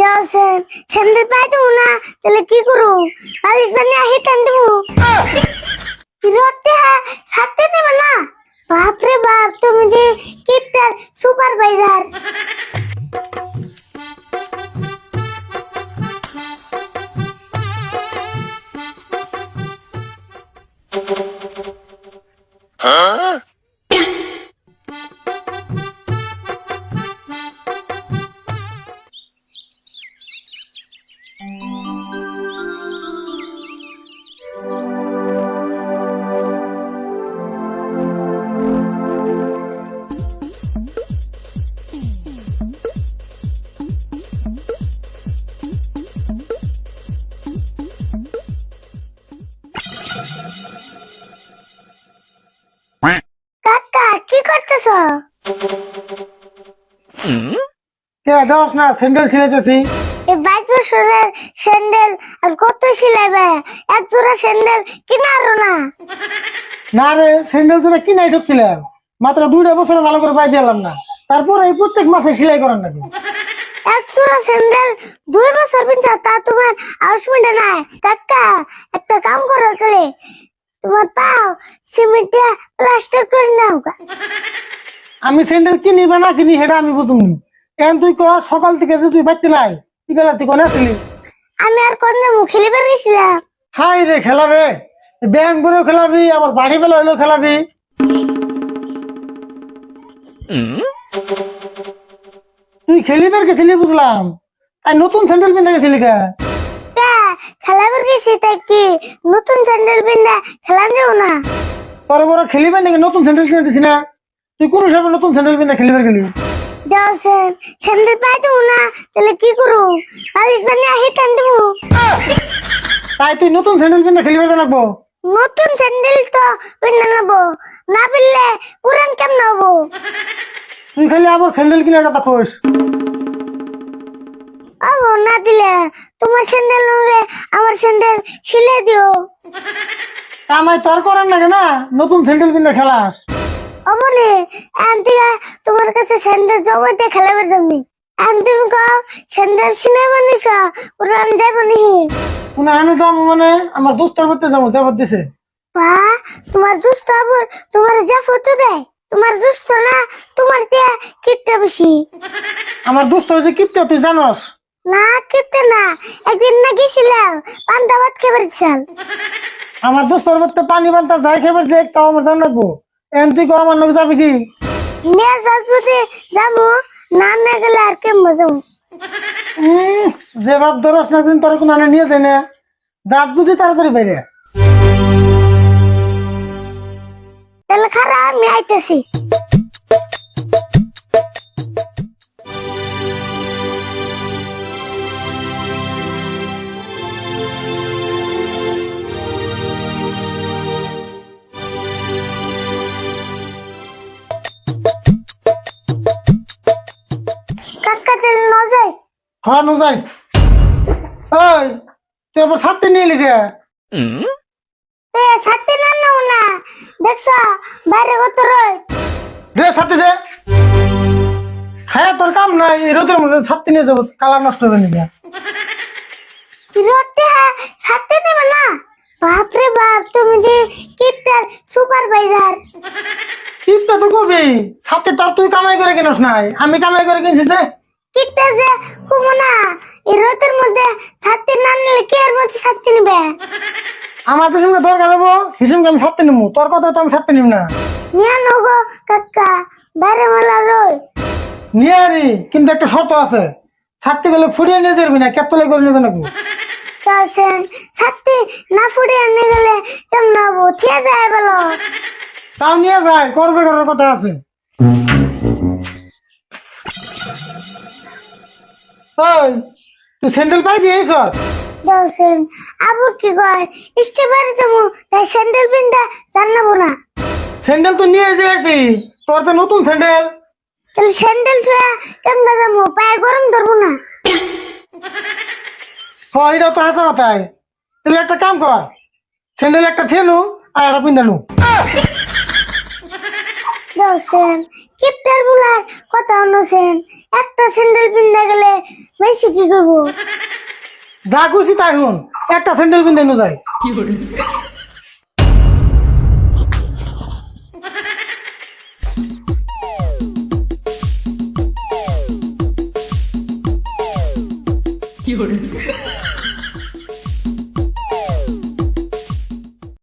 দেওছেন sandal পাই দেবো না, তাহলে কি করু? বালিশ বানিয়ে হিটান দেবো। রতে ছাড়তে নেবে না। বাপরে বাপ, তুমি যে কিপটার সুপারভাইজার। কাকা কি করতেছ? দেওস না, স্যান্ডেল ছিঁড়েতেছি। এই 22 বছরের স্যান্ডেল আর কত সিলাইবে? এক জোড়া স্যান্ডেল কিনা আরো না। না রে, স্যান্ডেল তোরা কিনাই ঢুকছিলাম, মাত্র 2টা বছরে ভালো করে পাই দিলাম না, তারপর এই প্রত্যেক মাসে সেলাই করার নাকি। এক জোড়া স্যান্ডেল 2 বছর পিনছা, তা তোমার আউসমেন্টে নাই। কাকা একটা কাম করো, তাহলে তোমার পাও সিমেন্টে প্লাস্টার করে নাও। আমি স্যান্ডেল কিনি বা না কিনি সেটা আমি বুঝুনি। এখন তুই কর, সকাল থেকে যে তুই বাড়তে নাই, কি বেলা তুই কোনে আসলি? আমি আর কোন যাবো, খেলে বেরিয়েছিলাম। হাই রে, খেলা রে, ব্যাংক বলেও খেলাবি, আবার বাড়ি বেলা হইলেও খেলাবি। তুই খেলিবার গেছিলি বুঝলাম, তাই নতুন স্যান্ডেল কিনতে গেছিলি কে? খেলা বেরিয়েছি, তাই কি নতুন স্যান্ডেল পিন্দা খেলান যাবো না? বড় বড় খেলিবার নাকি নতুন স্যান্ডেল কিনে দিছি না? তুই কোন হিসাবে নতুন স্যান্ডেল কিনে খেলিবার গেলি? দেওছেন স্যান্ডেল পাই দেবো না, তাহলে কি করু? বালিশ বানিয়ে হিটান দেবো। তাই তুই নতুন স্যান্ডেল কিনে খেলিবার জানাবো? নতুন স্যান্ডেল তো পিন্না নেবো, না পিনলে পুরান কেমন হবো? তুই খালি আবার স্যান্ডেল কিনে কথা কোস। আবো না দিলে তোমার স্যান্ডেল হলে আমার স্যান্ডেল সিলে দিও। আমায় তোর করার নাকি না, নতুন স্যান্ডেল কিনে খেলাস? অমনে আন্টিয়া তোমার কাছে স্যান্ডেল জমাইতে খেলাবার জন্য। আমি তুমি কও স্যান্ডেল সিলে বানিস, পুরান যাইব নি? কোন আনে যাবো মানে আমার দোস্তের বাড়িতে যাবো, যাবার দিছে। বা তোমার দুস্থ আবার তোমার যা ফটো দেয়, তোমার দুস্থ না তোমার দিয়া কিপটা বেশি। আমার দোস্ত হয়েছে কিপটা, তুই জানস? না কিপটা না, একদিন না গেছিলাম পান্তা ভাত খেবার চাল। আমার দোস্তের বাড়িতে পানি বান্তা যাই খেবার দেখ, তাও আমার জানাবো। এখন তুই কো আমার লোক যাবে কি? নিয়ে যাও যদি যাবো, না না গেলে আর কেমন যাবো? যে ভাব ধরস না, দিন তোর কোন আনে নিয়ে যায় না, যার যদি তাড়াতাড়ি বাইরে। তাহলে খারাপ, আমি আইতেছি। কাকা তাহলে ন যাই? হ্যাঁ নো যাই। ওই তুই আবার ছাড়তে নিয়ে লিখে ছাড়তে না নেও না, দেখছ বাইরে কত রয়। দে ছাড়তে দে। হ্যাঁ তোর কাম নাই, এই রোদের মধ্যে ছাড়তে নিয়ে যাবো, কালার নষ্ট হবে নিবে। রতে ছাড়তে নেবে না। বাপরে বাপ, তুমি যে কিপটার সুপারভাইজার। টিপটা তো করবি, ছাড়তে তোর তুই কামাই করে কিনস নাই, আমি কামাই করে কিনছি যে। কিপটা যে কুমো না, এই রোদের মধ্যে ছাড়তে না নিলে কে এর মধ্যে ছাড়তে নেবে? আমার তো সঙ্গে দরকার হবো, হিসেবে আমি ছাড়তে নিবো, তোর কথা তো আমি ছাড়তে নিব না। নিয়ে নগো কাকা, বাইরে মেলা রয়। নিয়ে আরি, কিন্তু একটা শর্ত আছে, ছাড়তে গেলে ফুরিয়ে নিয়ে যাবি না, কেতলাই করে নিয়ে জানাবো। তাছেন ছাড়তে না ফুটে আনে গেলে কেমন হবো? থিয়া যায় বলো। তাও নিয়ে যায়, করবে করার কথা আছে। ওই তুই স্যান্ডেল পাই দিয়েছ? দেওছেন আবুর কি কয় ইষ্টে বাড়ি দেবো, তাই স্যান্ডেল পিনটা জানাবো না। স্যান্ডেল তো নিয়ে যাই, তোর তো নতুন স্যান্ডেল। তাহলে স্যান্ডেল থুয়া কেমন যাবো? পায়ে গরম ধরবো না। হ্যাঁ এটা তো হাসা কথাই। তাহলে একটা কাম কর, স্যান্ডেল একটা ফেলু আর একটা পিন্দানু। হচ্ছেন কিপটার বুলার কথা অনুছেন একটা স্যান্ডেল পিনতে গেলে বেশি কি করবো যা খুশি তাই হুন, একটা স্যান্ডেল পিন্ধে নো যায়।